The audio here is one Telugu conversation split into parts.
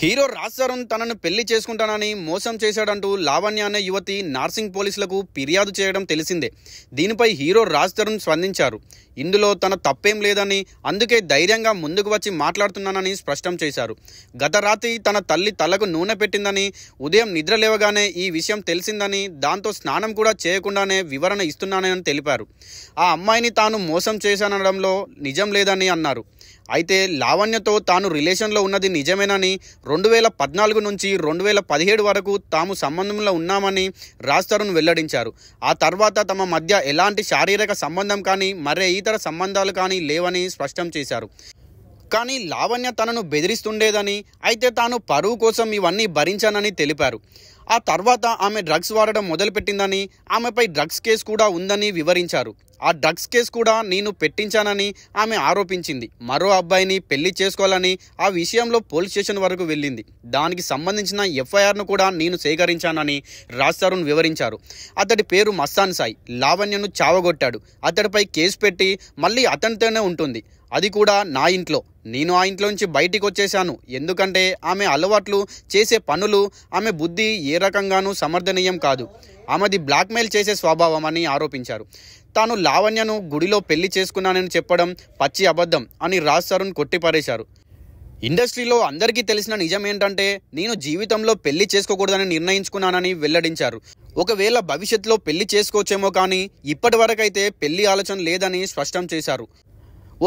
హీరో రాజ్ తరుణ్ తనను పెళ్లి చేసుకుంటానని మోసం చేశాడంటూ లావణ్య అనే యువతి నార్సింగ్ పోలీసులకు ఫిర్యాదు చేయడం తెలిసిందే. దీనిపై హీరో రాజ్ తరుణ్ స్పందించారు. ఇందులో తన తప్పేం లేదని, అందుకే ధైర్యంగా ముందుకు వచ్చి మాట్లాడుతున్నానని స్పష్టం చేశారు. గత రాత్రి తన తల్లి తలకు నూనె పెట్టిందని, ఉదయం నిద్ర లేవగానే ఈ విషయం తెలిసిందని, దాంతో స్నానం కూడా చేయకుండానే వివరణ ఇస్తున్నానని తెలిపారు. ఆ అమ్మాయిని తాను మోసం చేశానడంలో నిజం లేదని అన్నారు. అయితే లావణ్యతో తాను రిలేషన్లో ఉన్నది నిజమేనని, 2014 నుంచి 2017 వరకు తాము సంబంధంలో ఉన్నామని రాజ్ తరుణ్ వెల్లడించారు. ఆ తర్వాత తమ మధ్య ఎలాంటి శారీరక సంబంధం కానీ మరే ఇతర సంబంధాలు కానీ లేవని స్పష్టం చేశారు. కానీ లావణ్య తనను బెదిరిస్తుండేదని, అయితే తాను పరువు కోసం ఇవన్నీ భరించానని తెలిపారు. ఆ తర్వాత ఆమె డ్రగ్స్ వాడడం మొదలుపెట్టిందని, ఆమెపై డ్రగ్స్ కేసు కూడా ఉందని వివరించారు. ఆ డ్రగ్స్ కేసు కూడా నేను పెట్టించానని ఆమె ఆరోపించింది. మరో అబ్బాయిని పెళ్లి చేసుకోవాలని ఆ విషయంలో పోలీస్ స్టేషన్ వరకు వెళ్ళింది. దానికి సంబంధించిన ఎఫ్ఐఆర్ను కూడా నేను సేకరించానని రాజ్ తరుణ్ వివరించారు. అతడి పేరు మస్తాన్ సాయి. లావణ్యను చావగొట్టాడు. అతడిపై కేసు పెట్టి మళ్ళీ అతనితోనే ఉంటుంది. అది కూడా నా ఇంట్లో. నేను ఆ ఇంట్లో నుంచి బయటికి వచ్చేశాను. ఎందుకంటే ఆమె అలవాట్లు, చేసే పనులు, ఆమె బుద్ధి ఏ రకంగానూ సమర్థనీయం కాదు. ఆమెది బ్లాక్మెయిల్ చేసే స్వభావం అని ఆరోపించారు. తాను లావణ్యను గుడిలో పెళ్లి చేసుకున్నానని చెప్పడం పచ్చి అబద్ధం అని రాజ్ తరుణ్ కొట్టిపారేశారు. ఇండస్ట్రీలో అందరికీ తెలిసిన నిజం ఏంటంటే, నేను జీవితంలో పెళ్లి చేసుకోకూడదని నిర్ణయించుకున్నానని వెల్లడించారు. ఒకవేళ భవిష్యత్తులో పెళ్లి చేసుకోవచ్చేమో కానీ ఇప్పటి వరకైతే పెళ్లి ఆలోచన లేదని స్పష్టం చేశారు.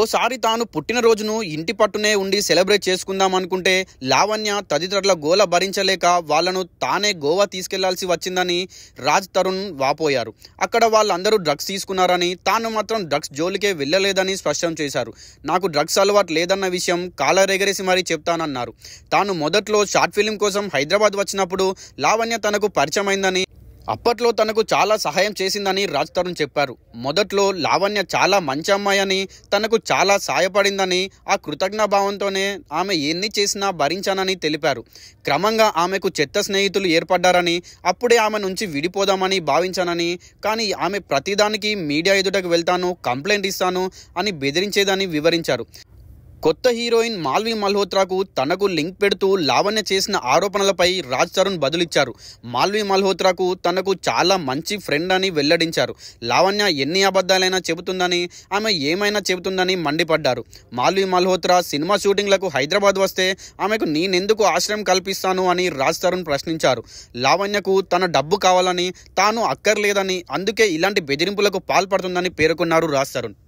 ఓసారి తాను పుట్టినరోజును ఇంటి పట్టునే ఉండి సెలబ్రేట్ చేసుకుందాం అనుకుంటే లావణ్య తదితరుల గోల భరించలేక వాళ్లను తానే గోవా తీసుకెళ్లాల్సి వచ్చిందని రాజ్ తరుణ్ వాపోయారు. అక్కడ వాళ్ళందరూ డ్రగ్స్ తీసుకున్నారని, తాను మాత్రం డ్రగ్స్ జోలికే వెళ్ళలేదని స్పష్టం చేశారు. నాకు డ్రగ్స్ అలవాటు లేదన్న విషయం కాలరెగరేసి మరీ చెప్తానన్నారు. తాను మొదట్లో షార్ట్ ఫిలిం కోసం హైదరాబాద్ వచ్చినప్పుడు లావణ్య తనకు పరిచయమైందని, అప్పట్లో తనకు చాలా సహాయం చేసిందని రాజ్ తరుణ్ చెప్పారు. మొదట్లో లావణ్య చాలా మంచి అమ్మాయి అని, తనకు చాలా సాయపడిందని, ఆ కృతజ్ఞ భావంతోనే ఆమె ఎన్ని చేసినా భరించానని తెలిపారు. క్రమంగా ఆమెకు చెత్త స్నేహితులు ఏర్పడ్డారని, అప్పుడే ఆమె నుంచి విడిపోదామని భావించానని, కానీ ఆమె ప్రతిదానికి మీడియా ఎదుటకు వెళ్తాను, కంప్లైంట్ ఇస్తాను అని బెదిరించేదని వివరించారు. కొత్త హీరోయిన్ మాల్వి మల్హోత్రాకు తనకు లింక్ పెడుతూ లావణ్య చేసిన ఆరోపణలపై రాజ్ తరుణ్ బదులిచ్చారు. మాల్వి మల్హోత్రాకు తనకు చాలా మంచి ఫ్రెండ్ అని వెల్లడించారు. లావణ్య ఎన్ని అబద్ధాలైనా చెబుతుందని, ఆమె ఏమైనా చెబుతుందని మండిపడ్డారు. మాల్వి మల్హోత్రా సినిమా షూటింగ్లకు హైదరాబాద్ వస్తే ఆమెకు నేనెందుకు ఆశ్రయం కల్పిస్తాను అని రాజ్ తరుణ్ ప్రశ్నించారు. లావణ్యకు తన డబ్బు కావాలని, తాను అక్కర్లేదని, అందుకే ఇలాంటి బెదిరింపులకు పాల్పడుతుందని పేర్కొన్నారు రాజ్ తరుణ్.